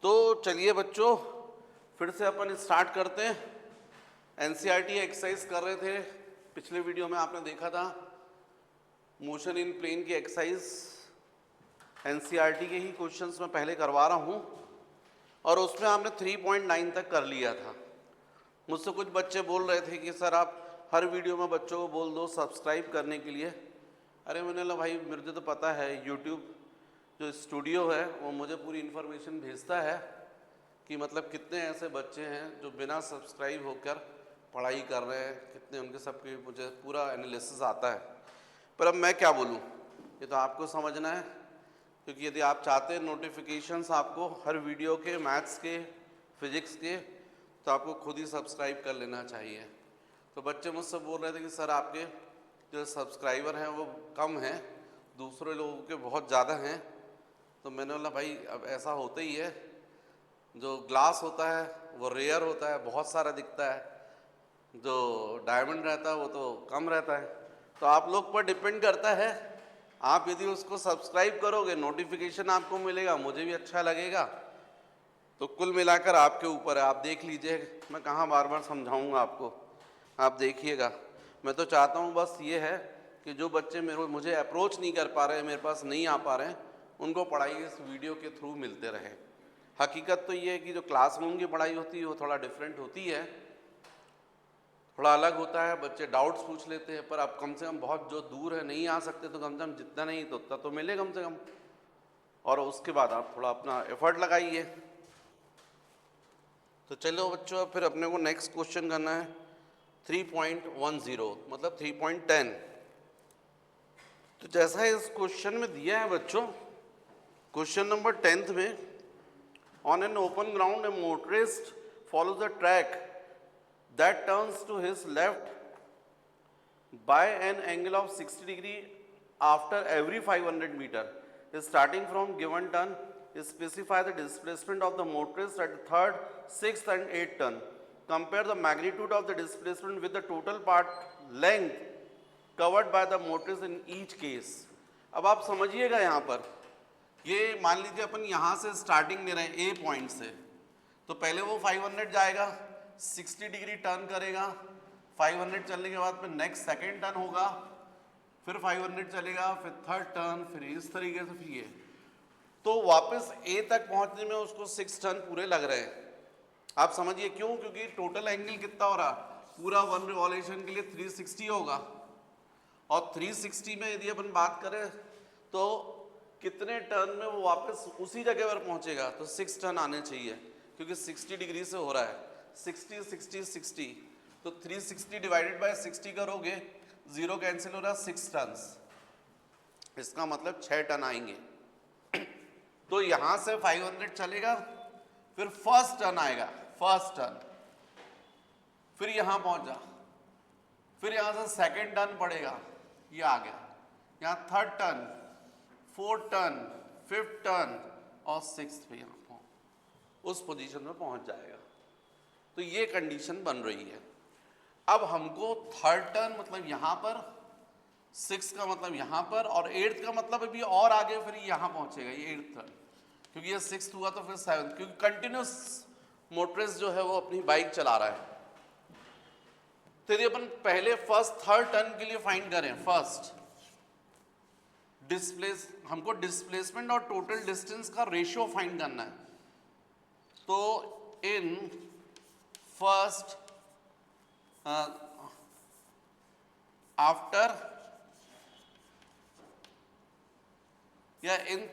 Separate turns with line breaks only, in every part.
तो चलिए बच्चों, फिर से अपन स्टार्ट करते हैं। एनसीईआरटी एक्सरसाइज कर रहे थे, पिछले वीडियो में आपने देखा था मोशन इन प्लेन की एक्सरसाइज। एनसीईआरटी के ही क्वेश्चंस मैं पहले करवा रहा हूँ और उसमें आपने 3.9 तक कर लिया था। मुझसे कुछ बच्चे बोल रहे थे कि सर आप हर वीडियो में बच्चों को बोल दो सब्सक्राइब करने के लिए। अरे मैंने बोला भाई मुझे तो पता है यूट्यूब जो स्टूडियो है वो मुझे पूरी इन्फॉर्मेशन भेजता है कि मतलब कितने ऐसे बच्चे हैं जो बिना सब्सक्राइब होकर पढ़ाई कर रहे हैं, कितने उनके सबके मुझे पूरा एनालिसिस आता है। पर अब मैं क्या बोलूँ, ये तो आपको समझना है, क्योंकि यदि आप चाहते हैं नोटिफिकेशंस आपको हर वीडियो के, मैथ्स के, फिजिक्स के, तो आपको खुद ही सब्सक्राइब कर लेना चाहिए। तो बच्चे मुझसे बोल रहे थे कि सर आपके जो सब्सक्राइबर हैं वो कम हैं, दूसरे लोगों के बहुत ज़्यादा हैं। तो मैंने बोला भाई अब ऐसा होता ही है, जो ग्लास होता है वो रेयर होता है, बहुत सारा दिखता है, जो डायमंड रहता है वो तो कम रहता है। तो आप लोग पर डिपेंड करता है, आप यदि उसको सब्सक्राइब करोगे नोटिफिकेशन आपको मिलेगा, मुझे भी अच्छा लगेगा। तो कुल मिलाकर आपके ऊपर है, आप देख लीजिए, मैं कहाँ बार बार समझाऊंगा आपको, आप देखिएगा। मैं तो चाहता हूँ बस ये है कि जो बच्चे मुझे अप्रोच नहीं कर पा रहे हैं, मेरे पास नहीं आ पा रहे हैं, उनको पढ़ाई इस वीडियो के थ्रू मिलते रहे। हकीकत तो ये है कि जो क्लासरूम की पढ़ाई होती है वो थोड़ा डिफरेंट होती है, थोड़ा अलग होता है, बच्चे डाउट्स पूछ लेते हैं, पर अब कम से कम बहुत जो दूर है नहीं आ सकते तो कम से कम जितना नहीं तो उतना तो मिले कम से कम, और उसके बाद आप थोड़ा अपना एफर्ट लगाइए। तो चलो बच्चों, फिर अपने को नेक्स्ट क्वेश्चन करना है 3.10 मतलब 3.10। तो जैसा इस क्वेश्चन में दिया है बच्चों, क्वेश्चन नंबर 10 में, on an open ground A motorist follows a track that turns to his left by an angle of 60 degree after every 500 meter. Starting from given turn, specify the displacement of the motorist at the third, sixth and eighth turn. Compare the magnitude of the displacement with the total part length covered by the motorist in each case. अब आप समझिएगा यहाँ पर, ये मान लीजिए अपन यहाँ से स्टार्टिंग ले रहे हैं ए पॉइंट से, तो पहले वो 500 जाएगा, 60 डिग्री टर्न करेगा, 500 चलने के बाद फिर नेक्स्ट सेकेंड टर्न होगा, फिर 500 चलेगा, फिर थर्ड टर्न, फिर इस तरीके से, फिर ये, तो वापस ए तक पहुंचने में उसको 6 टर्न पूरे लग रहे हैं। आप समझिए क्यों, क्योंकि टोटल एंगल कितना हो रहा, पूरा वन रिवॉल्यूशन के लिए 360 होगा, और 360 में यदि अपन बात करें तो कितने टर्न में वो वापस उसी जगह पर पहुंचेगा, तो 6 टर्न आने चाहिए, क्योंकि 60 डिग्री से हो रहा है, 60 60 60, तो 360 डिवाइडेड बाय 60 करोगे, जीरो कैंसिल हो रहा है, 6 टन, इसका मतलब 6 टन आएंगे। तो यहां से 500 चलेगा, फिर फर्स्ट टर्न आएगा, फर्स्ट टर्न, फिर यहां पहुंचा, फिर यहां से सेकेंड टर्न पड़ेगा, ये आ गया, यहां third turn, fourth turn, fifth turn और सिक्स्थ पे यहां उस पोजीशन में पहुंच जाएगा। तो ये कंडीशन बन रही है। अब हमको थर्ड टर्न मतलब यहाँ पर, सिक्स का मतलब यहाँ पर, और एट्थ का मतलब अभी और आगे फिर यहाँ पहुँचेगा, ये एट्थ टर्न, क्योंकि ये सिक्स्थ हुआ तो फिर सेवन्थ, क्योंकि कंटिन्यूस मोटरिस्ट जो है वो अपनी बाइक चला रहा है। तो यदि अपन पहले फर्स्ट थर्ड टर्न के लिए फाइंड करें, फर्स्ट हमको डिस्प्लेसमेंट और टोटल डिस्टेंस का रेशियो फाइंड करना है। तो इन फर्स्ट आफ्टर या इन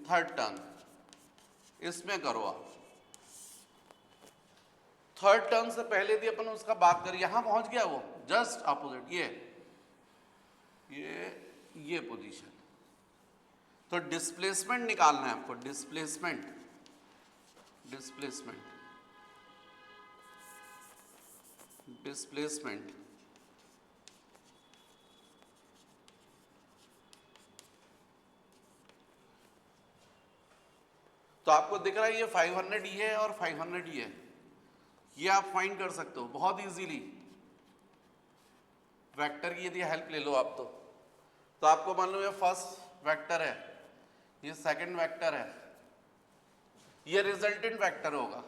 थर्ड टर्न, इसमें करो आप। थर्ड टर्न से पहले यदि अपन उसका बात करें, यहां पहुंच गया वो जस्ट अपोजिट, ये पोजीशन, तो डिस्प्लेसमेंट निकालना है आपको, डिस्प्लेसमेंट तो आपको दिख रहा है ये 500 ये है और 500 ये है, ये आप फाइंड कर सकते हो बहुत इजीली। वेक्टर की यदि हेल्प ले लो आप, तो आपको मान लो ये फर्स्ट वेक्टर है, ये सेकंड वेक्टर है, ये रिजल्टेंट वेक्टर होगा।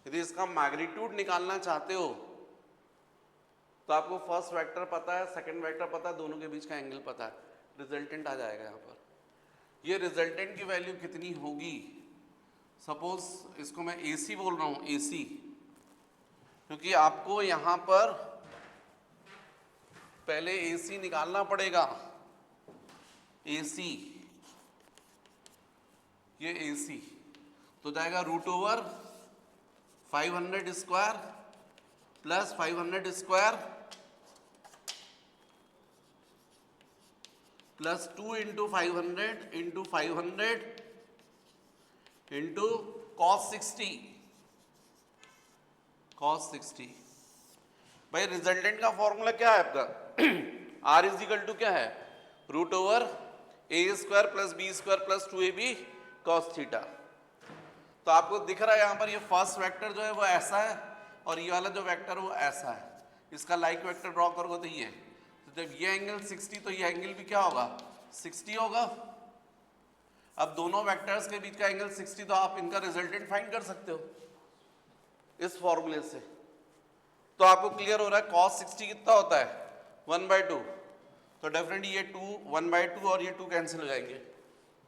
यदि इसका मैग्नीट्यूड निकालना चाहते हो तो आपको फर्स्ट वेक्टर पता है, सेकंड वेक्टर पता है, दोनों के बीच का एंगल पता है, रिजल्टेंट आ जाएगा यहाँ पर। ये रिजल्टेंट की वैल्यू कितनी होगी? सपोज इसको मैं AC बोल रहा हूँ, AC, क्योंकि आपको यहाँ पर पहले AC निकालना पड़ेगा। AC, ये AC तो जाएगा root over 500 square plus 500 square plus 2 into 500 into 500 into cos 60 भाई रिजल्टेंट का फॉर्मूला क्या है आपका? R इज इक्वल टू क्या है? रूट ओवर ए square plus B square plus 2ab cos theta. तो आपको दिख रहा है यहाँ पर ये फर्स्ट वेक्टर जो है वो ऐसा है और ये वाला जो वेक्टर वो ऐसा है। इसका लाइक वेक्टर ड्रॉ करोगे तो ये, तो जब ये एंगल 60 तो ये एंगल भी क्या होगा? 60 होगा। अब दोनों वेक्टर्स के बीच का एंगल 60, तो आप इनका रिजल्टेंट फाइंड कर सकते हो इस फॉर्मूले से। तो आपको क्लियर हो रहा है cos 60 कितना होता है? 1/2। तो डेफिनेटली ये 2 1/2 और ये 2 कैंसिल हो जाएंगे,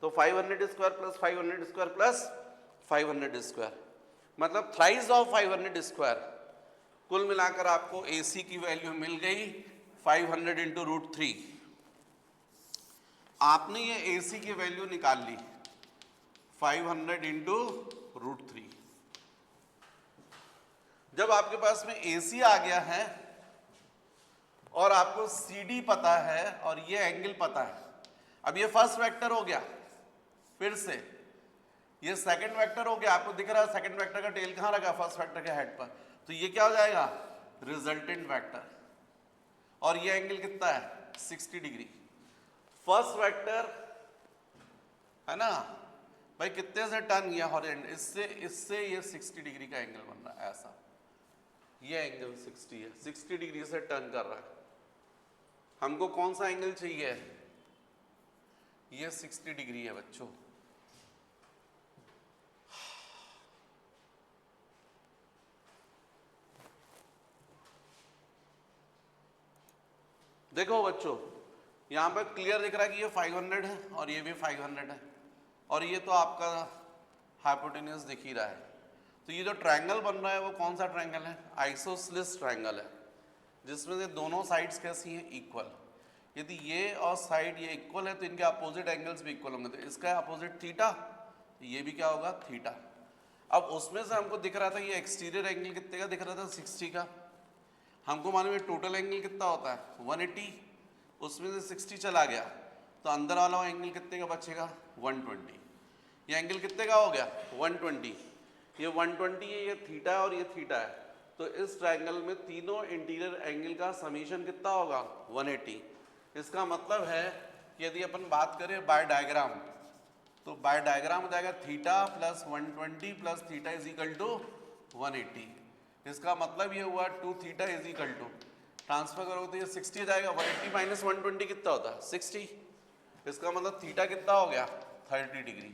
तो 500 square plus 500 square plus 500 square, मतलब थ्राइस ऑफ 500 स्क्वायर। कुल मिलाकर आपको AC की वैल्यू मिल गई 500 इंटू रूट 3। आपने ये AC की वैल्यू निकाल ली 500 इंटू रूट 3। जब आपके पास में AC आ गया है और आपको CD पता है और ये एंगल पता है, अब ये फर्स्ट वेक्टर हो गया, फिर से ये सेकंड वेक्टर हो गया। आपको दिख रहा है सेकंड वेक्टर का टेल कहाँ रखा? फर्स्ट वेक्टर के हेड पर। तो ये क्या हो जाएगा? Resultant vector. और ये एंगल कितना है? 60 डिग्री। फर्स्ट वेक्टर है ना भाई, कितने से टर्न किया हॉरिजॉन्टल, इससे ये 60 डिग्री का एंगल बन रहा है ऐसा। ये एंगल 60 है, 60 डिग्री से टर्न कर रहा है। हमको कौन सा एंगल चाहिए? ये 60 डिग्री है बच्चों। देखो बच्चों, यहाँ पर क्लियर दिख रहा है कि ये 500 है और ये भी 500 है और ये तो आपका हाइपोटेन्यूज दिख ही रहा है। तो ये जो ट्रायंगल बन रहा है वो कौन सा ट्रायंगल है? आइसोसेलेस ट्रायंगल है, जिसमें से दोनों साइड्स कैसी हैं? इक्वल। यदि ये और साइड ये इक्वल है तो इनके अपोजिट एंगल्स भी इक्वल होंगे। तो इसका अपोजिट थीटा, ये भी क्या होगा? थीटा। अब उसमें से हमको दिख रहा था ये एक्सटीरियर एंगल कितने का दिख रहा था? 60 का। हमको मालूम है टोटल एंगल कितना होता है? 180। उसमें से 60 चला गया तो अंदर वाला एंगल कितने का बचेगा? 120। ये एंगल कितने का हो गया? 120। ये 120 है, ये थीटा है और ये थीटा है। तो इस ट्रायंगल में तीनों इंटीरियर एंगल का समीशन कितना होगा? 180। इसका मतलब है कि यदि अपन बात करें बाय डायग्राम, तो बाय डायग्राम हो जाएगा theta plus 120 plus theta is equal to 180। इसका मतलब ये हुआ 2 theta is equal to, transfer करोगे तो ये 60 आ जाएगा। 180 माइनस 120 कितना होता है? 60। इसका मतलब थीटा कितना हो गया? 30 डिग्री।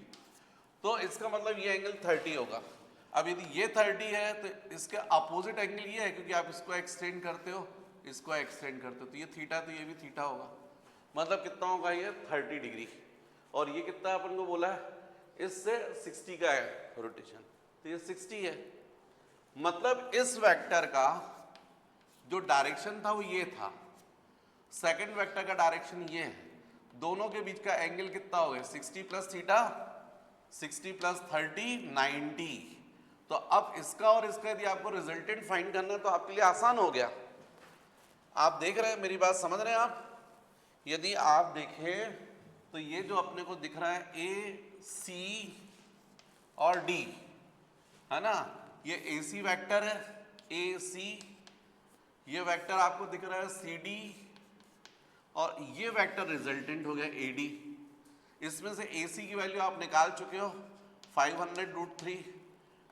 तो इसका मतलब ये एंगल 30 होगा। अब यदि ये 30 है तो इसके अपोजिट एंगल ये है, क्योंकि आप इसको एक्सटेंड करते हो, इसको एक्सटेंड करते हो, तो ये थीटा तो ये भी थीटा होगा। मतलब कितना होगा? ये 30 डिग्री। और ये कितना अपन को बोला है? इससे 60 का है रोटेशन, तो ये 60 है। मतलब इस वेक्टर का जो डायरेक्शन था वो ये था, सेकंड वेक्टर का डायरेक्शन ये है। दोनों के बीच का एंगल कितना हो गया? 60 प्लस थीटा, 60 प्लस 30 90। तो अब इसका और इसका यदि आपको रिजल्टेंट फाइंड करना है तो आपके लिए आसान हो गया। आप देख रहे हैं, मेरी बात समझ रहे हैं आप? यदि आप देखें तो ये जो अपने को दिख रहा है ए सी और डी है ना, ये ए सी वैक्टर है, ए सी। ये वेक्टर आपको दिख रहा है सी डी और ये वेक्टर रिजल्टेंट हो गया ए डी। इसमें से ए सी की वैल्यू आप निकाल चुके हो 500√3।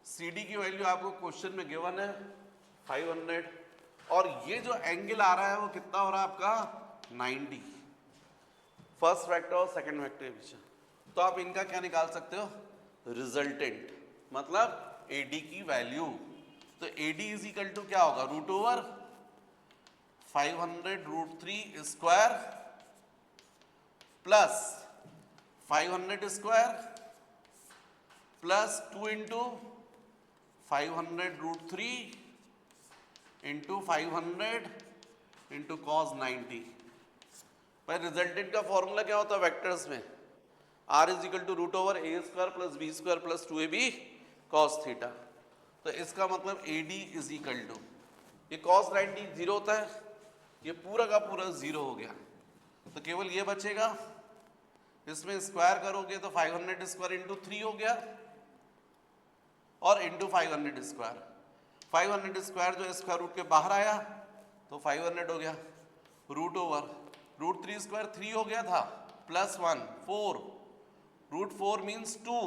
सी डी की वैल्यू आपको क्वेश्चन में गिवन है 500। और ये जो एंगल आ रहा है वो कितना हो रहा है आपका? 90। फर्स्ट वेक्टर और सेकंड वेक्टर के बीच। तो आप इनका क्या निकाल सकते हो, रिजल्टेंट, मतलब एडी की वैल्यू। तो एडी इज इक्वल टू क्या होगा, root over 500√3 square plus 500 square plus 2 into 500√3 into 500 into cos 90। भाई रिजल्टेंट का फॉर्मूला क्या होता है वेक्टर्स में, r is equal to root over A square plus B square plus 2ab cos theta. तो इसका मतलब a d is equal to, ये कॉस 90 जीरो होता है, ये पूरा का पूरा जीरो हो गया, तो केवल ये बचेगा, इसमें स्क्वायर करोगे तो 500 स्क्वायर इंटू 3 हो गया और इंटू 500 स्क्वायर, 500 स्क्वायर जो स्क्वायर रूट के बाहर आया तो 500 हो गया, रूट ओवर रूट 3 स्क्वायर 3 हो गया था प्लस 1 4, रूट 4 मीन्स 2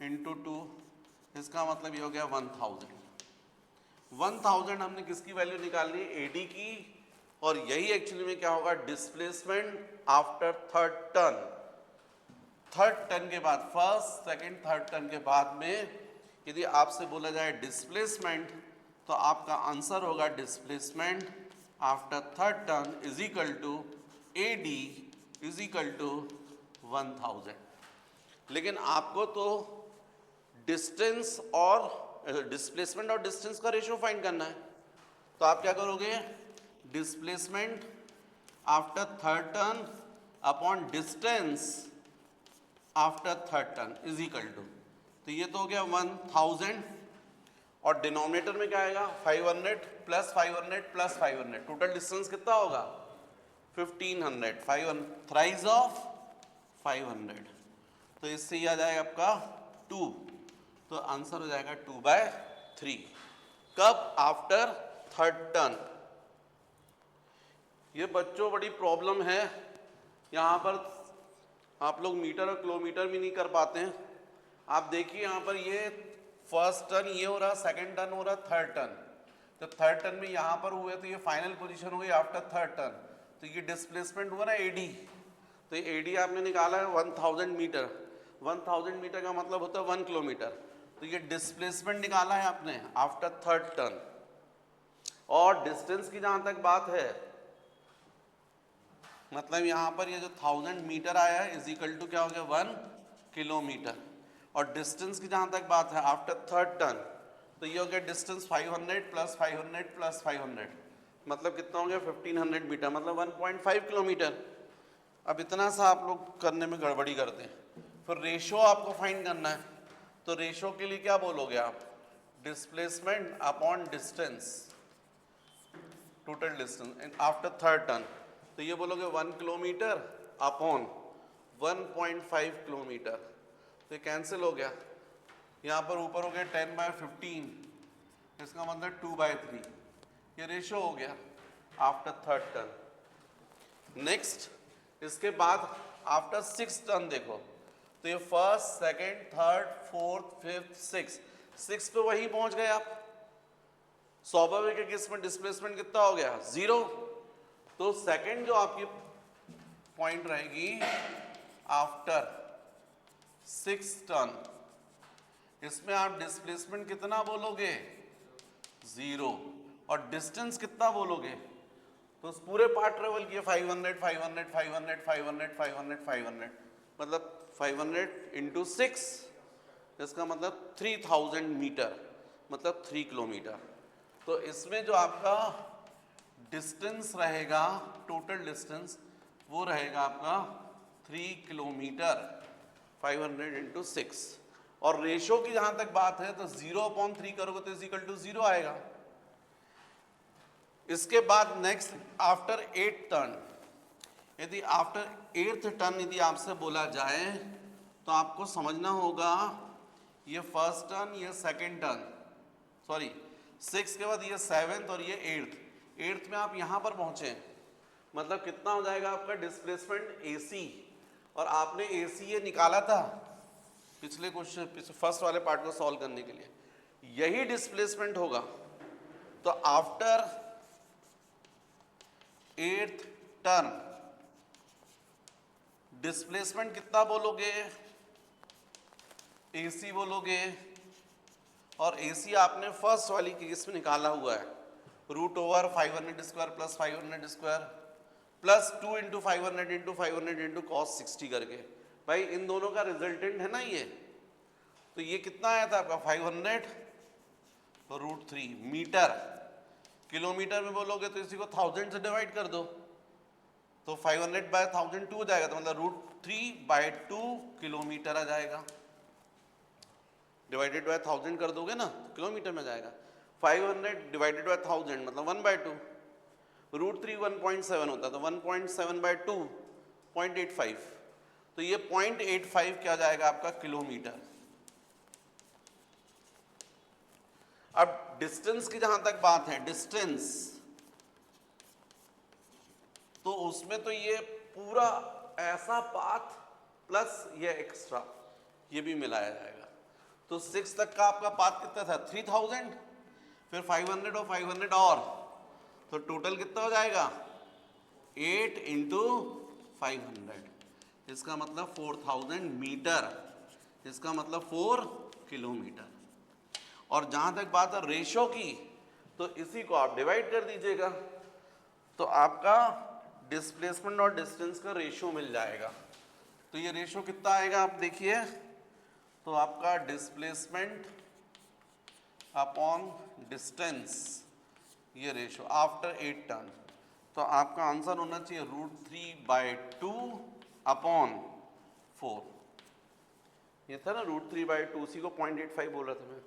इंटू 2, इसका मतलब ये हो गया 1000। 1000 हमने किसकी वैल्यू निकालनी है, एडी की, और यही एक्चुअली में क्या होगा, displacement after third turn. Third turn के बाद, फर्स्ट सेकंड थर्ड टर्न के बाद में यदि आपसे बोला जाए डिस्प्लेसमेंट, तो आपका आंसर होगा displacement after third turn is equal to a d is equal to 1000। लेकिन आपको तो डिस्टेंस और डिस्प्लेसमेंट और डिस्टेंस का रेशियो फाइंड करना है, तो आप क्या करोगे, displacement after third turn upon distance after third turn is equal to, तो ये तो हो गया 1000 और डिनोमिनेटर में क्या आएगा 500 प्लस 500 प्लस 500, टोटल डिस्टेंस कितना होगा 1500, 5 थ्राइज ऑफ 500, तो इससे ये आ जाएगा आपका 2, तो आंसर हो जाएगा 2/3। कब, आफ्टर थर्ड टर्न। ये बच्चों बड़ी प्रॉब्लम है, यहाँ पर आप लोग मीटर और किलोमीटर भी नहीं कर पाते हैं। आप देखिए यहाँ पर ये फर्स्ट टर्न ये हो रहा, सेकंड टर्न हो रहा, थर्ड टर्न, तो थर्ड टर्न में यहाँ पर हुए तो ये फाइनल पोजीशन हो गई आफ्टर थर्ड टर्न, तो ये डिस्प्लेसमेंट हुआ ना एडी, तो ये एडी आपने निकाला है 1000 मीटर, 1000 मीटर का मतलब होता है 1 किलोमीटर, तो ये डिस्प्लेसमेंट निकाला है आपने आफ्टर थर्ड टर्न। और डिस्टेंस की जहाँ तक बात है, मतलब यहाँ पर ये जो 1000 मीटर आया है इज इक्वल टू क्या हो गया 1 किलोमीटर, और डिस्टेंस की जहाँ तक बात है आफ्टर थर्ड टर्न, तो ये हो गया डिस्टेंस 500 प्लस 500 प्लस 500, मतलब कितना हो गया 1500 मीटर, मतलब 1.5 किलोमीटर। अब इतना सा आप लोग करने में गड़बड़ी करते हैं, फिर रेशो आपको फाइंड करना है, तो रेशो के लिए क्या बोलोगे आप, displacement upon distance, total distance after third turn, तो ये बोलोगे 1 किलोमीटर अपॉन 1.5 किलोमीटर, तो ये कैंसिल हो गया, यहाँ पर ऊपर हो गया 10/15, इसका मतलब 2/3, ये रेशो हो गया आफ्टर थर्ड टर्न। नेक्स्ट, इसके बाद आफ्टर 6 टर्न देखो, तो ये first second third fourth fifth six पे वही पहुंच गए आप, स्वाभाविक है कि इसमें डिस्प्लेसमेंट कितना हो गया 0, तो सेकंड जो आपकी पॉइंट रहेगी आफ्टर 6 टर्न, इसमें आप डिस्प्लेसमेंट कितना बोलोगे 0, और डिस्टेंस कितना बोलोगे, तो उस पूरे पार्ट ट्रेवल किए 500 500 500 500 500 500, मतलब 500 इंटू 6, इसका मतलब 3000 मीटर, मतलब 3 किलोमीटर। तो इसमें जो आपका डिस्टेंस रहेगा, टोटल डिस्टेंस, वो रहेगा आपका 3 किलोमीटर, 500 इंटू 6, और रेशो की जहां तक बात है तो 0/3 करोगे तो इज इक्वल टू 0 आएगा। इसके बाद नेक्स्ट आफ्टर 8 टर्न, यदि आफ्टर 8th टर्न यदि आपसे बोला जाए तो आपको समझना होगा ये फर्स्ट टर्न, ये सेकंड टर्न, सॉरी 6 के बाद ये 7th और ये 8th में आप यहाँ पर पहुँचे, मतलब कितना हो जाएगा आपका डिस्प्लेसमेंट AC, और आपने AC ये निकाला था पिछले क्वेश्चन फर्स्ट वाले पार्ट को सॉल्व करने के लिए, यही डिस्प्लेसमेंट होगा। तो आफ्टर 8th टर्न डिस्प्लेसमेंट कितना बोलोगे, AC बोलोगे, और AC आपने फर्स्ट वाली केस में निकाला हुआ है, √500² प्लस 500² प्लस 2 × 500 × 500 × cos 60 करके। भाई इन दोनों का रिजल्टेंट है ना ये, तो ये कितना आया था आपका 500 √3 मीटर। किलोमीटर में बोलोगे तो इसी को 1000 से डिवाइड कर दो, तो 500/1000 2 हो जाएगा, तो मतलब √3/2 किलोमीटर आ जाएगा। डिवाइडेड बाय 1000 कर दोगे ना तो किलोमीटर में जाएगा। 500 डिवाइडेड बाय 1000 मतलब 1/2, √3 1.7 होता है, तो 1.7/2 0.85, तो ये 0.85 क्या जाएगा आपका किलोमीटर। अब डिस्टेंस की जहां तक बात है, डिस्टेंस तो उसमें तो ये पूरा ऐसा पाथ प्लस ये एक्स्ट्रा ये भी मिलाया जाएगा। तो 6 तक का आपका पाथ कितना था 3000, फिर 500 और 500 और, तो टोटल कितना हो जाएगा 8 × 500, इसका मतलब 4000 मीटर, इसका मतलब 4 किलोमीटर। और जहां तक बात है रेशो की, तो इसी को आप डिवाइड कर दीजिएगा, तो आपका डिस्प्लेसमेंट और डिस्टेंस का रेशो मिल जाएगा। तो ये रेशो कितना आएगा आप देखिए, तो आपका डिस्प्लेसमेंट अपॉन डिस्टेंस, ये रेशो आफ्टर 8 टर्न, तो आपका आंसर होना चाहिए √3/2 अपॉन 4। ये था ना √3/2, उसी को 0.85 बोल रहा था मैं।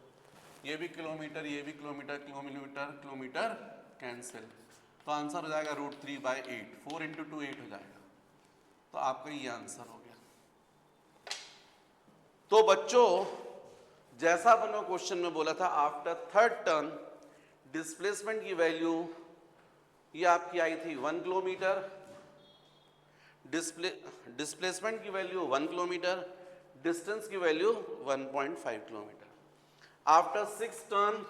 ये भी किलोमीटर, ये भी किलोमीटर, किलोमीटर किलोमीटर कैंसिल, तो आंसर हो जाएगा √3/8, 4 × 2 8 हो जाएगा, तो आपका ये आंसर हो गया। तो बच्चों जैसा अपन ने क्वेश्चन में बोला था, आफ्टर थर्ड टर्न डिस्प्लेसमेंट की वैल्यू ये आपकी आई थी 1 किलोमीटर, डिस्प्लेसमेंट की वैल्यू 1 किलोमीटर, डिस्टेंस की value 1.5 kilometre. After 6 turn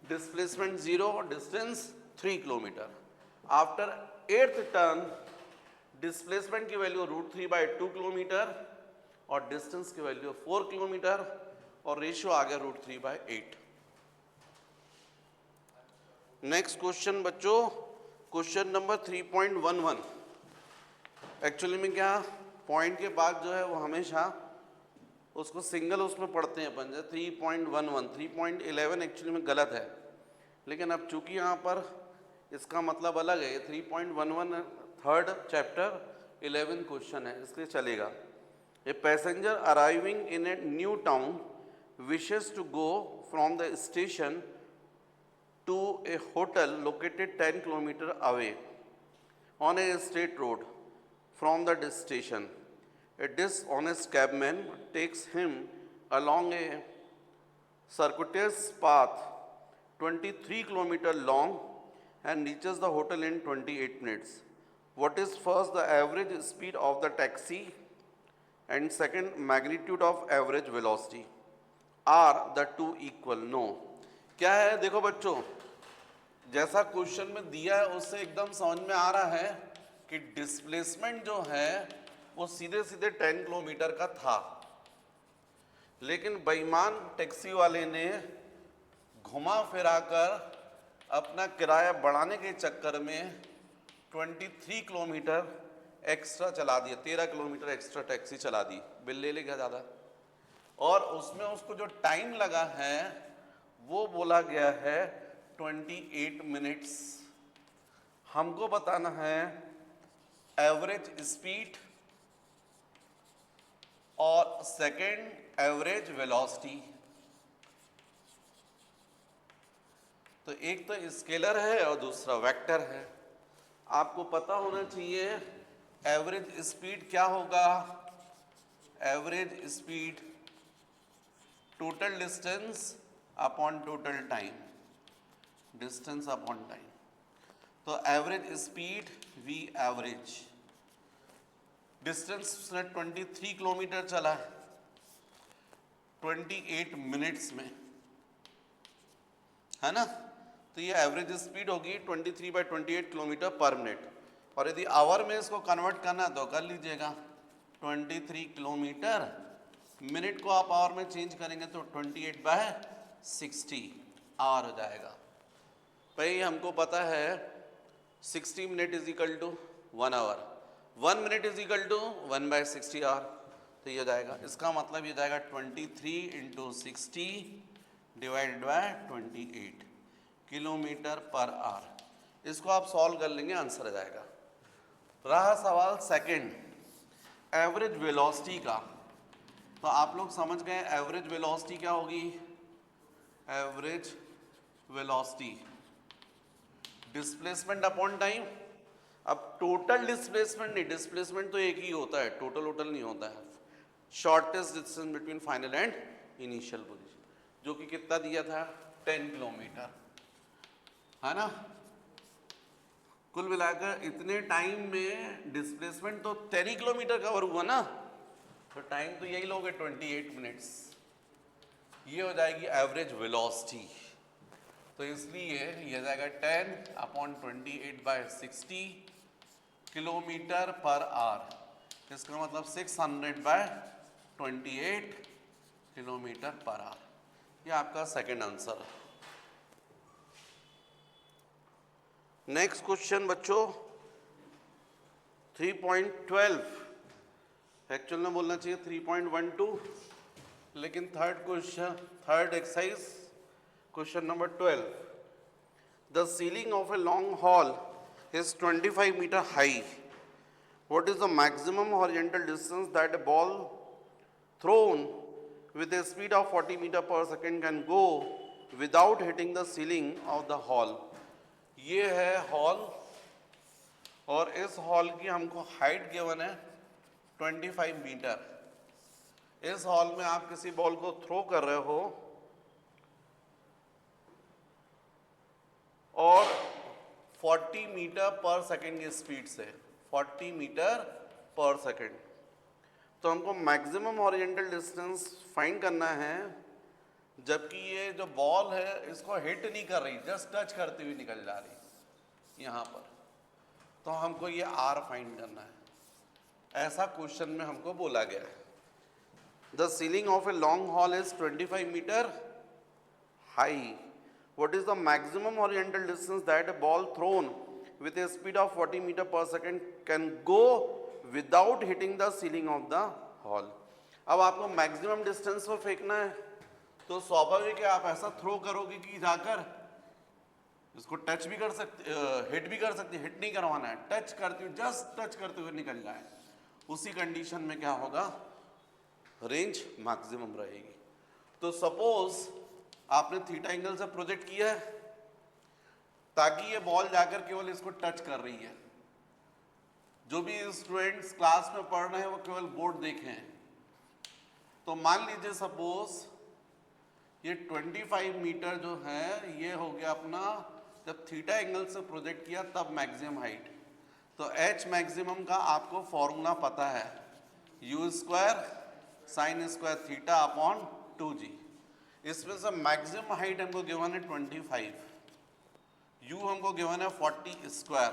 displacement 0, distance 3 kilometre. After 8th turn displacement की वैल्यू √3/2 किलोमीटर और डिस्टेंस की वैल्यू 4 किलोमीटर, और रेशियो आ गया √3/8। नेक्स्ट क्वेश्चन बच्चों, क्वेश्चन नंबर 3.11। एक्चुअली में क्या पॉइंट के बाद जो है वो हमेशा उसको सिंगल उसमें पढ़ते हैं अपन, 3.11 3.11 एक्चुअली में गलत है, लेकिन अब चूंकि यहाँ पर इसका मतलब अलग है, 3.11 थर्ड चैप्टर 11 क्वेश्चन है, इसलिए चलेगा। A passenger arriving in a new town wishes to go from the station to a hotel located 10 km away on a state road from the station. A dishonest cabman takes him along a circuitous path 23 km long and reaches the hotel in 28 minutes. What is first the average speed of the taxi and second magnitude of average velocity? Are the two equal? No. क्या है देखो बच्चों, जैसा question में दिया है उससे एकदम समझ में आ रहा है कि डिस्प्लेसमेंट जो है वो सीधे सीधे 10 किलोमीटर का था, लेकिन बेईमान टैक्सी वाले ने घुमा फिराकर अपना किराया बढ़ाने के चक्कर में 23 किलोमीटर एक्स्ट्रा चला दिया, 13 किलोमीटर एक्स्ट्रा टैक्सी चला दी, बिल ले लेगा ज़्यादा, और उसमें उसको जो टाइम लगा है वो बोला गया है 28 मिनट्स। हमको बताना है एवरेज स्पीड और सेकेंड एवरेज वेलोसिटी। तो एक तो स्केलर है और दूसरा वेक्टर है। आपको पता होना चाहिए एवरेज स्पीड क्या होगा, average speed total distance upon total time, distance upon time. तो average speed V average, distance उसने 23 किलोमीटर चला है 28 मिनट्स में, है ना, तो ये एवरेज स्पीड होगी 23/28 किलोमीटर पर मिनट। और यदि आवर में इसको कन्वर्ट करना है तो कर लीजिएगा, 23 किलोमीटर, मिनट को आप आवर में चेंज करेंगे तो 28/60 आवर हो जाएगा। भाई हमको पता है 60 minute is equal to 1 hour, 1 minute is equal to 1/60 hour, तो ये हो जाएगा, इसका मतलब ये जाएगा 23 × 60 divided by 28 kilometre per hour. इसको आप सॉल्व कर लेंगे, आंसर आ जाएगा। रहा सवाल सेकंड, एवरेज वेलोसिटी का। तो आप लोग समझ गए एवरेज वेलोसिटी क्या होगी, average velocity displacement upon time. अब टोटल डिस्प्लेसमेंट नहीं, डिस्प्लेसमेंट तो एक ही होता है, टोटल नहीं होता है। Shortest distance between final and initial position, जो कि कितना दिया था, 10 किलोमीटर, है ना। कुल मिलाकर इतने टाइम में डिस्प्लेसमेंट तो 10 किलोमीटर कवर हुआ ना, तो टाइम तो यही लोगे 28 मिनट्स। ये हो जाएगी एवरेज वेलोसिटी। तो इसलिए ये जाएगा 10/28/60 किलोमीटर पर आवर। इसका मतलब 600/28 किलोमीटर पर आवर। ये आपका सेकंड आंसर है। नेक्स्ट क्वेश्चन बच्चों 3.12, एक्चुअल में बोलना चाहिए 3.12, लेकिन third exercise question number 12। The ceiling of a long hall is 25 meter high. What is the maximum horizontal distance that a ball thrown with a speed of 40 meter per second can go without hitting the ceiling of the hall? ये है hall, और इस hall की हमको height given है 25 metre. इस hall में आप किसी बॉल को थ्रो कर रहे हो और 40 मीटर पर सेकेंड की स्पीड से, 40 मीटर पर सेकेंड। तो हमको मैक्सिमम हॉरिजॉन्टल डिस्टेंस फाइंड करना है, जबकि ये जो बॉल है इसको हिट नहीं कर रही, जस्ट टच करती हुई निकल जा रही यहाँ पर। तो हमको ये आर फाइंड करना है, ऐसा क्वेश्चन में हमको बोला गया है। The ceiling of a long hall is 25 metre high. What is the maximum horizontal distance that a ball thrown with a speed of 40 meter per second can go without hitting the ceiling of the hall? अब आपको maximum distance पर फेंकना है, तो स्वाभाविक है आप ऐसा थ्रो करोगे कि जाकर इसको टच भी कर सकते, हिट भी कर सकते, हिट नहीं करवाना है, टच करते हुए, जस्ट टच करते हुए निकल जाए। उसी कंडीशन में क्या होगा, रेंज मैक्सिमम रहेगी। तो सपोज आपने थीटा एंगल से प्रोजेक्ट किया है ताकि ये बॉल जाकर केवल इसको टच कर रही है। जो भी स्टूडेंट्स क्लास में पढ़ रहे हैं वो केवल बोर्ड देखें। तो मान लीजिए सपोज ये 25 मीटर जो है ये हो गया अपना, जब थीटा एंगल से प्रोजेक्ट किया तब मैक्सिमम हाइट। तो एच मैक्सिमम का आपको फॉर्मूला पता है, u² sin² theta upon 2g। इसमें से मैक्सिमम हाइट हमको गिवन है 25, u हमको गिवन है 40²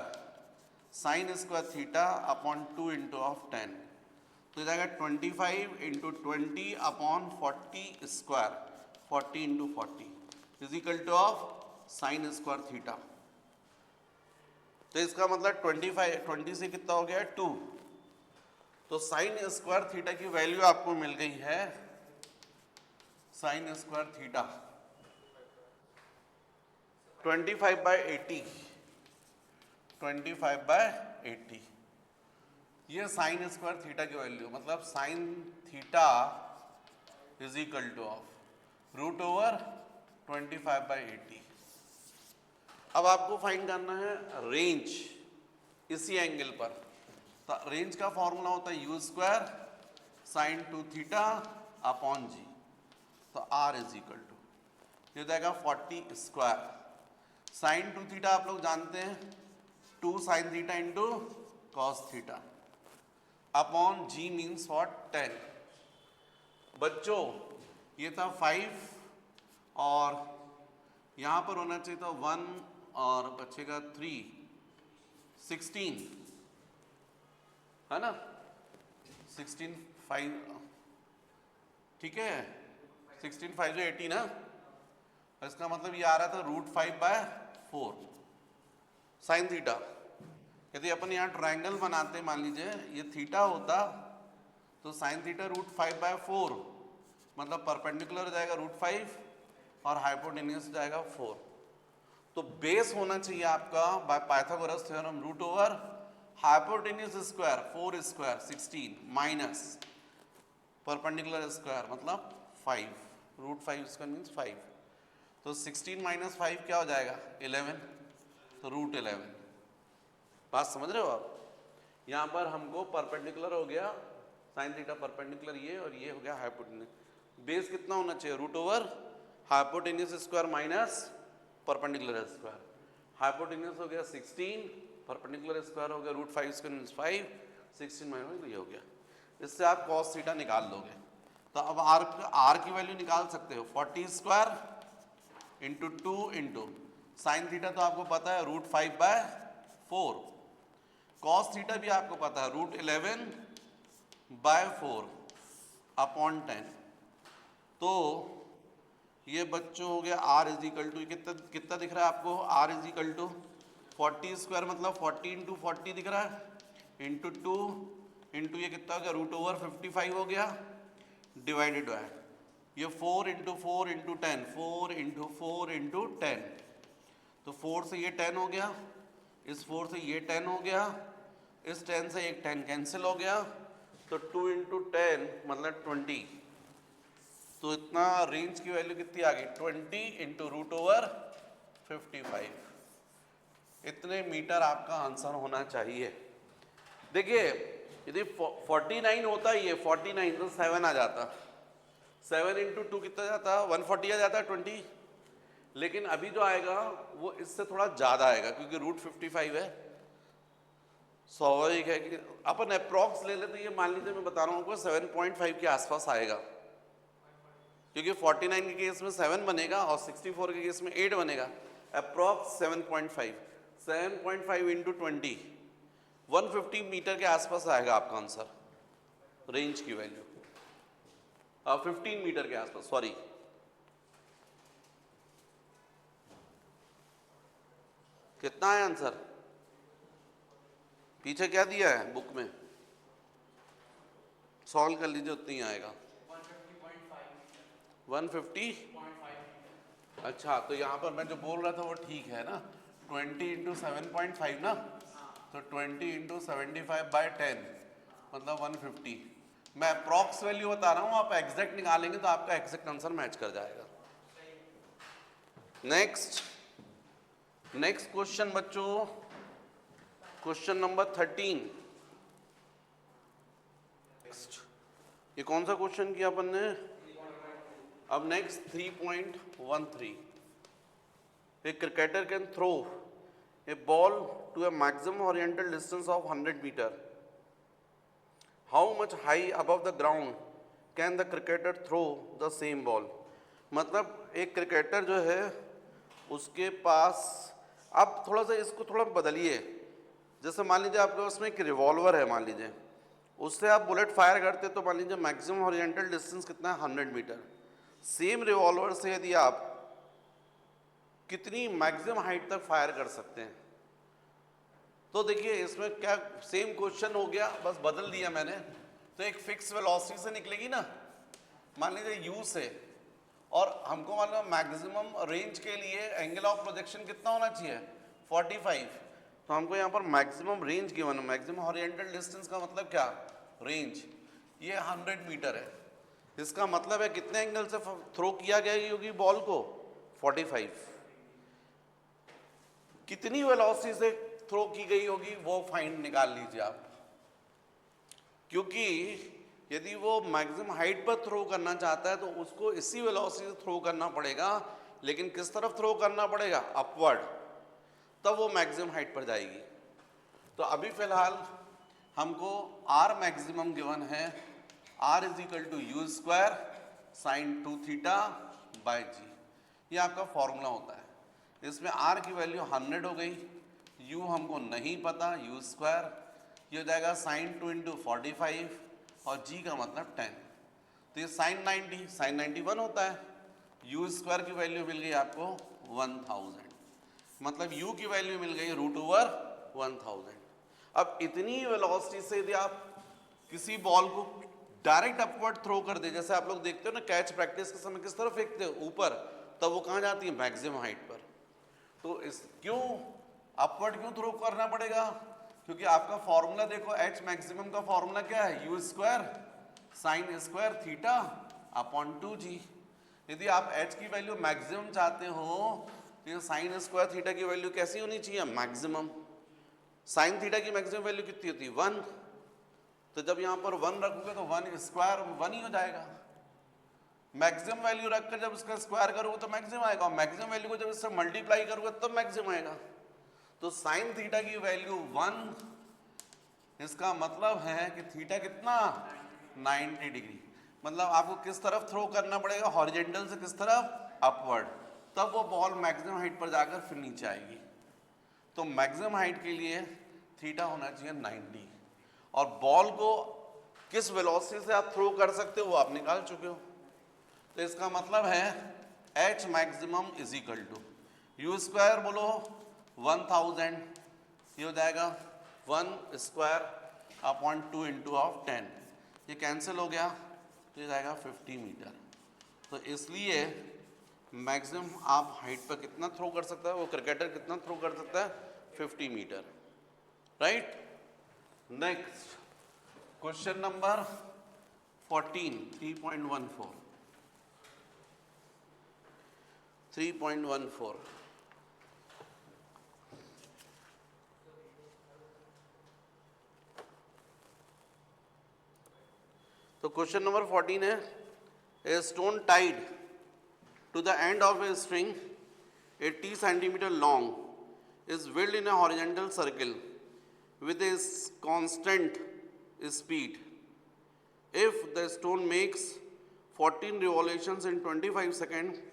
sin² थीटा अपॉन 2 × 10। तो जाएगा 25 × 20 upon 40² 40 × 40 is equal two of sin² theta. तो इसका मतलब 20 से कितना हो गया 2। तो sin² थीटा की वैल्यू आपको मिल गई है, sin² थीटा 25/80, 25/80। ये sin² थीटा की वैल्यू, मतलब sin theta is equal two of √25/80। अब आपको फाइंड करना है रेंज इसी एंगल पर। तो रेंज का फॉर्मूला होता है u² sin2 theta upon g। तो r इज इक्वल टू, ये हो जाएगा 40²। sin2 थीटा आप लोग जानते हैं 2 sin theta into cos theta upon g means what 10। बच्चों ये था 5 और यहाँ पर होना चाहिए था 1 और बचेगा 3, 16। है ना, 16/5, ठीक है, 16/5 80 ना, इसका मतलब ये आ रहा था √5/4 साइन थीटा। यदि अपन यहाँ ट्रायंगल बनाते, मान लीजिए ये थीटा होता, तो साइन थीटा √5/4 मतलब परपेंडिकुलर जाएगा √5 और हाइपोटेन्यूज जाएगा 4। तो बेस होना चाहिए आपका by Pythagoras theorem √ hypotenuse square 4 square 16 minus perpendicular square मतलब 5, √5 स्क्वायर मीन्स 5। तो 16 - 5 क्या हो जाएगा 11, तो √11। बात समझ रहे हो आप? यहाँ पर हमको परपेंडिकुलर हो गया साइन थीटा परपेंडिकुलर ये, और ये हो गया हाइपोटेन्यूज। बेस कितना होना चाहिए √ hypotenuse square minus perpendicular square. Hypotenuse हो गया 16, परपेंडिकुलर स्क्वायर हो गया √5 स्क्वायर मीन्स 5, 16 माइनस ये हो गया। इससे आप cos थीटा निकाल लोगे। तो अब r की वैल्यू निकाल सकते हो 40 square into 2 into sine theta तो आपको पता है √5/4, cos थीटा भी आपको पता है √11/4 अपॉन 10। तो ये बच्चों हो गया r इज इक्वल टू कितना दिख रहा है आपको, r is equal to 40 square मतलब 40 इंटू 40 दिख रहा है इंटू 2 इंटू ये कितना हो गया √55 हो गया डिवाइडेड बाय ये 4 इंटू 4 इंटू 10, 4 इंटू 4 इंटू 10, तो 4 से ये 10 हो गया, इस 4 से ये 10 हो गया, इस 10 से एक 10 कैंसिल हो गया, तो 2 इंटू 10 मतलब 20। तो इतना रेंज की वैल्यू कितनी आ गई 20 इंटू √55। इतने मीटर आपका आंसर होना चाहिए। देखिए यदि 49 होता ही है 49 तो 7 आ जाता, 7 इंटू 2 कितना जाता 140 आ जाता 20। लेकिन अभी जो आएगा वो इससे थोड़ा ज़्यादा आएगा क्योंकि √55 है। स्वाभाविक है कि अपन अप्रॉक्स ले लेते, ये मान लीजिए मैं बता रहा हूँ आपको 7.5 के आसपास आएगा, क्योंकि 49 के केस में 7 बनेगा और 64 के केस में 8 बनेगा। अप्रॉक्स 7.5, 7.5 इंटू 20 150 मीटर के आसपास आएगा आपका आंसर, रेंज की वैल्यू 15 मीटर के आसपास, सॉरी। कितना है आंसर, पीछे क्या दिया है बुक में, सॉल्व कर लीजिए, उतना ही आएगा 150। अच्छा तो यहाँ पर मैं जो बोल रहा था वो ठीक है ना, 20 इंटू 7.5 ना, तो 20 इंटू 75/10 मतलब 150। मैं अप्रॉक्स वैल्यू बता रहा हूँ, आप एग्जैक्ट निकालेंगे तो आपका एग्जैक्ट आंसर मैच कर जाएगा। नेक्स्ट क्वेश्चन बच्चों, क्वेश्चन नंबर 13। नेक्स्ट ये कौन सा क्वेश्चन किया अपन ने? अब next 3.13, a cricketer can throw a ball to a maximum horizontal distance of 100 meter. How much high above the ground can the cricketer throw the same ball? मतलब एक cricketer जो है उसके पास, अब थोड़ा सा इसको थोड़ा बदलिए, जैसे मान लीजिए आपके पास में एक रिवॉल्वर है, मान लीजिए उससे आप बुलेट फायर करते तो मान लीजिए मैक्सिमम हॉरिजॉन्टल डिस्टेंस कितना है 100 मीटर। सेम रिवॉल्वर से यदि आप कितनी मैक्सिमम हाइट तक फायर कर सकते हैं? तो देखिए इसमें क्या सेम क्वेश्चन हो गया, बस बदल दिया मैंने। तो एक फिक्स वेलोसिटी से निकलेगी ना, मान लीजिए u से, और हमको मान लो मैक्सिमम रेंज के लिए एंगल ऑफ प्रोजेक्शन कितना होना चाहिए 45। तो हमको यहाँ पर मैक्सिमम रेंज गिवन है, मैक्सिमम हॉरिजॉन्टल डिस्टेंस का मतलब क्या, रेंज, ये 100 मीटर है। इसका मतलब है कितने एंगल से थ्रो किया गया होगी बॉल को 45। कितनी वेलोसिटी से थ्रो की गई होगी वो फाइंड निकाल लीजिए आप, क्योंकि यदि वो मैक्सिमम हाइट पर थ्रो करना चाहता है तो उसको इसी वेलोसिटी से थ्रो करना पड़ेगा, लेकिन किस तरफ थ्रो करना पड़ेगा, अपवर्ड, तब वो मैक्सिमम हाइट पर जाएगी। तो अभी फिलहाल हमको r मैक्सिमम गिवन है, r is equal to u square sine 2 theta by g, ये आपका फॉर्मूला होता है। इसमें r की वैल्यू 100 हो गई, u हमको नहीं पता, u स्क्वायर ये हो जाएगा साइन 2 इंटू 45 और जी का मतलब 10। तो ये साइन 90, साइन 91 होता है। यू स्क्वायर की वैल्यू मिल गई आपको 1000, मतलब यू की वैल्यू मिल गई √1000। अब इतनी वेलोसिटी से यदि आप किसी बॉल को डायरेक्ट अपवर्ड थ्रो कर दे, जैसे आप लोग देखते हो ना कैच प्रैक्टिस के समय किस तरफ फेंकते हो, ऊपर, तब वो कहाँ जाती है, मैक्सिमम हाइट पर। तो इस क्यों अपवर्ड क्यों थ्रो करना पड़ेगा, क्योंकि आपका फॉर्मूला देखो, एच मैक्सिमम का फॉर्मूला क्या है, you square sine square theta upon 2g। यदि आप एच की वैल्यू मैक्सिमम चाहते हो तो ये साइन स्क्वायर थीटा की वैल्यू कैसी होनी चाहिए, मैक्सिमम। साइन थीटा की मैक्सिमम वैल्यू कितनी होती है, 1। तो जब यहाँ पर 1 रखोगे तो 1 स्क्वायर 1 ही हो जाएगा। मैक्सिमम वैल्यू रखकर जब इसका स्क्वायर करोगे तो मैक्सिमम आएगा, और मैक्सिमम वैल्यू को जब इससे मल्टीप्लाई करोगे तब मैक्सिमम आएगा। तो साइन थीटा की वैल्यू 1, इसका मतलब है कि थीटा कितना, 90 डिग्री। मतलब आपको किस तरफ थ्रो करना पड़ेगा, हॉरिजेंटल से किस तरफ, अपवर्ड, तब वो बॉल मैक्सिमम हाइट पर जाकर फिर नीचे आएगी। तो मैक्सिमम हाइट के लिए थीटा होना चाहिए 90, और बॉल को किस वेलोसिटी से आप थ्रो कर सकते हो वो आप निकाल चुके हो। तो इसका मतलब है h maximum is equal to u square बोलो 1000, ये हो जाएगा 1 स्क्वायर अपॉन 2 इंटू ऑफ 10, ये कैंसिल हो गया तो ये जाएगा 50 मीटर। तो इसलिए मैक्सिमम आप हाइट पर कितना थ्रो कर सकता है, वो क्रिकेटर कितना थ्रो कर सकता है, 50 metre, right. Next question number 14, 3.14। तो क्वेश्चन नंबर 14 है, a stone tied to the end of a string 80 centimeter long is whirled in a horizontal circle with a constant speed. If the stone makes 14 revolutions in 25 seconds,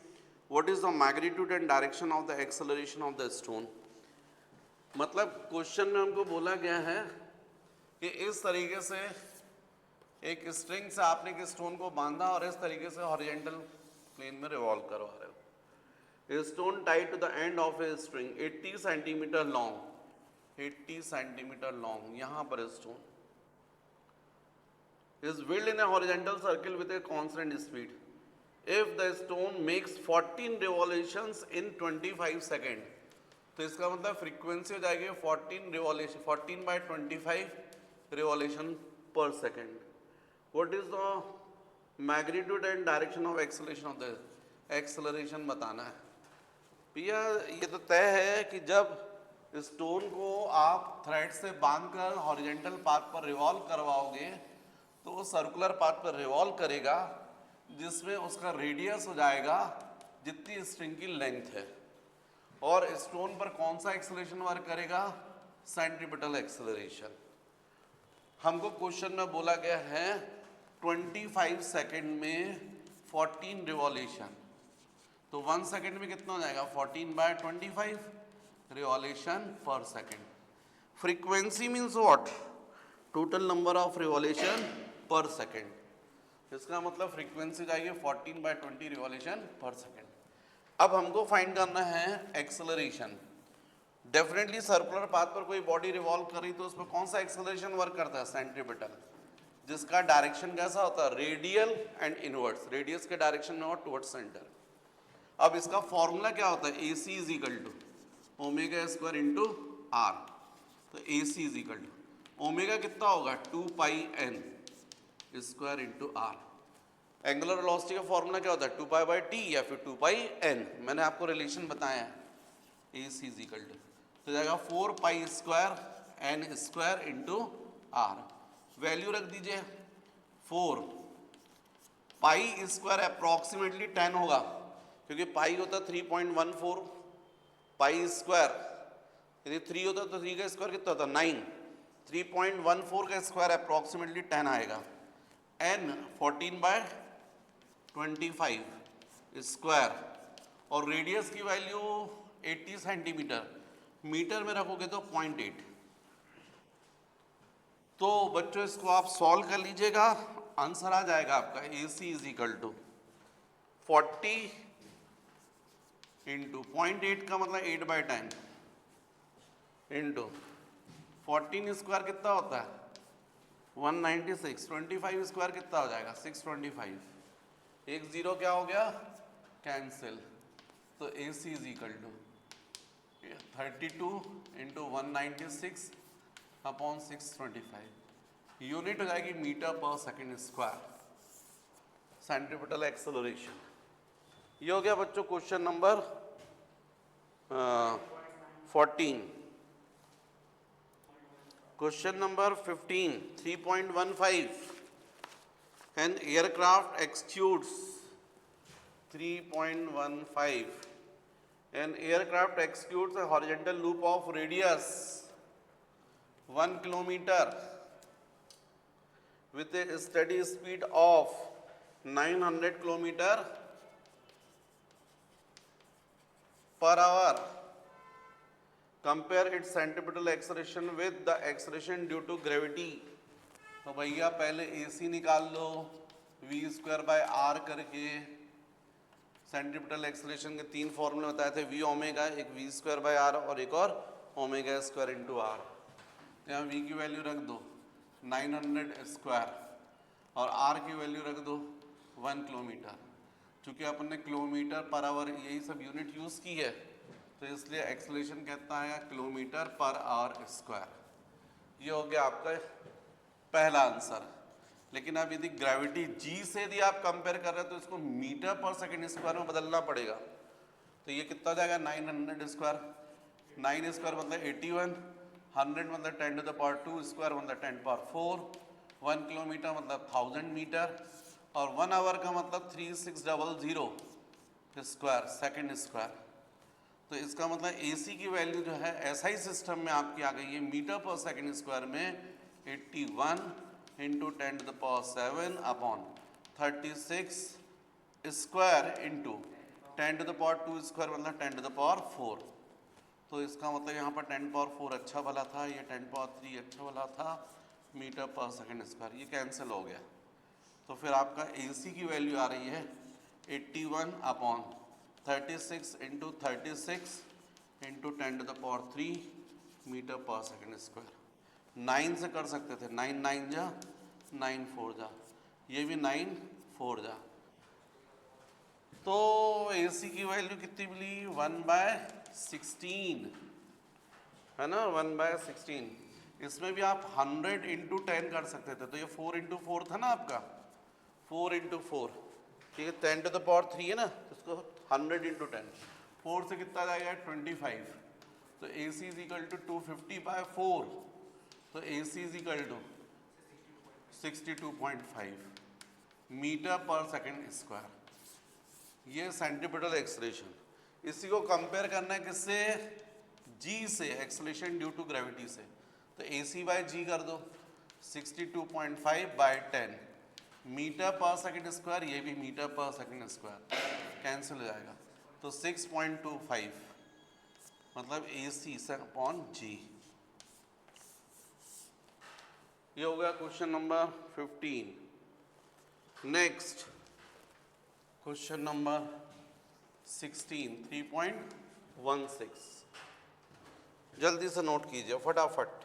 what is the magnitude and direction of the acceleration of the stone? मतलब question में हमको बोला गया है कि इस तरीके से एक स्ट्रिंग से आपने एक स्टोन को बांधा और इस तरीके से हॉरिजॉन्टल प्लेन में रिवॉल्व करवा रहे हो। A stone tied to the end of a string 80 centimetre long, 80 centimetre long, यहाँ पर stone is whirled in a horizontal circle with a constant speed. If the stone makes 14 revolutions in 25 seconds, तो इसका मतलब frequency हो जाएगी 14 revolution, 14 by 25 revolution पर second. What is the magnitude and direction of acceleration of the acceleration बताना है भैया। ये तो तय है कि जब स्टोन को आप थ्रेड से बांधकर हॉरिजॉन्टल पाथ पर रिवॉल्व करवाओगे तो वो सर्कुलर पाथ पर रिवॉल्व करेगा, जिसमें उसका रेडियस हो जाएगा जितनी स्ट्रिंग की लेंथ है, और स्टोन पर कौन सा एक्सेलरेशन वर्क करेगा, सेंट्रीपिटल एक्सेलरेशन। हमको क्वेश्चन में बोला गया है 25 सेकेंड में 14 रिवॉल्यूशन, तो 1 सेकेंड में कितना हो जाएगा, 14 by 25 रिवॉल्यूशन पर second. Frequency means what, total number of revolution पर सेकेंड। इसका मतलब फ्रीक्वेंसी जाएगी 14 by 20 रिवॉल्यूशन पर सेकेंड। अब हमको फाइंड करना है एक्सेलरेशन। डेफिनेटली सर्कुलर पाथ पर कोई बॉडी रिवॉल्व कर रही तो उसमें कौन सा एक्सेलरेशन वर्क करता है, सेंट्रीपिटल, जिसका डायरेक्शन कैसा होता है, रेडियल एंड इनवर्ड्स, रेडियस के डायरेक्शन में और टुवर्ड्स सेंटर। अब इसका फॉर्मूला क्या होता है, A C is equal to omega square into R. तो A C is equal to omega कितना होगा, 2 pi N square into R. Angular velocity का फॉर्मूला क्या होता है, 2 पाई बाई टी या फिर 2 पाई एन। मैंने आपको रिलेशन बताया a C is equal to, तो जाएगा 4 pi square n square into r. Value रख दीजिए 4, पाई स्क्वायर अप्रॉक्सीमेटली 10 होगा, क्योंकि पाई होता 3.14 पाई स्क्वायर, यदि 3 होता तो 3 का स्क्वायर कितना होता, 9, 3.14 का स्क्वायर अप्रॉक्सीमेटली 10 आएगा। n 14 by 25 स्क्वायर, और रेडियस की वैल्यू 80 सेंटीमीटर, मीटर में रखोगे तो 0.8, तो बच्चों इसको आप सॉल्व कर लीजिएगा, आंसर आ जाएगा आपका ए सी इज इक्वल टू 40 इंटू 0.8 का मतलब 8/10 इंटू 14 स्क्वायर कितना होता है 196, 25 स्क्वायर कितना हो जाएगा 625, एक जीरो क्या हो गया कैंसिल, तो A C is equal to 32 into 196 upon 625, unit हो जाएगी मीटर पर सेकेंड स्क्वायर, सेंट्रीपिटल एक्सेलरेशन। ये हो गया बच्चों question number 14। Question number 15, 3.15, an aircraft executes 3.15, an aircraft executes a horizontal loop of radius 1 kilometer with a steady speed of 900 kilometer per hour. Compare its centripetal acceleration with the acceleration due to gravity. तो भैया पहले AC निकाल लो v²/r करके। Centripetal acceleration के 3 फॉर्मूले बताए थे, v omega, एक v²/r और एक और ओमेगा स्क्वायर इंटू r। यहाँ v की वैल्यू रख दो 900 स्क्वायर और r की वैल्यू रख दो 1 किलोमीटर। चूँकि अपन ने किलोमीटर पर आवर यही सब यूनिट यूज़ की है, तो इसलिए एक्सेलरेशन कहता है किलोमीटर पर आवर स्क्वायर। ये हो गया आपका पहला आंसर। लेकिन अब यदि ग्रेविटी जी से यदि आप कंपेयर कर रहे हैं तो इसको मीटर पर सेकेंड स्क्वायर में बदलना पड़ेगा। तो ये कितना हो जाएगा 900 स्क्वायर, 9 स्क्वायर मतलब 81, 100 मतलब 10 टू द पावर 2 स्क्वायर मतलब 10 पावर 4, 1 किलोमीटर मतलब 1000 मीटर और 1 आवर का मतलब 3600 स्क्वायर सेकेंड स्क्वायर। तो इसका मतलब AC की वैल्यू जो है SI सिस्टम में आपकी आ गई है मीटर पर सेकेंड स्क्वायर में 81 into 10 to the power 7 upon 36 square into 10 to the power 2 square मतलब 10 टू द पावर 4। तो इसका मतलब यहाँ पर 10 पावर 4 अच्छा वाला था, ये 10 पावर 3 अच्छा वाला था, मीटर पर सेकेंड स्क्वायर ये कैंसिल हो गया। तो फिर आपका AC की वैल्यू आ रही है 81 upon 36 into 36 into 10 to the power 3 metre पर सेकेंड स्क्वायर। 9 से कर सकते थे, 9 9 जा 9 4 जा, ये भी 9 4 जा। तो AC की वैल्यू कितनी मिली 1/16 है ना, 1/16। इसमें भी आप 100 इंटू 10 कर सकते थे, तो ये 4 इंटू 4 था ना आपका, 4 इंटू 4, ठीक है 10 टू द पावर 3 है ना, तो इसको 100 इंटू 10, 4 से कितना जाएगा 25। तो AC इज इक्वल टू 250/4, तो AC is equal to 62.5 metre पर सेकेंड स्क्वायर। ये सेंट्रीपिटल एक्सेलरेशन। इसी को कंपेयर करना है किससे, G से, एक्सेलरेशन ड्यू टू ग्रेविटी से। तो AC/G कर दो 62.5/10 मीटर पर सेकेंड स्क्वायर, ये भी मीटर पर सेकेंड स्क्वायर कैंसिल हो जाएगा। तो 6.25 मतलब AC से अपॉन G। ये हो गया question number 15। Next question number 16, 3.16। जल्दी से नोट कीजिए फटाफट।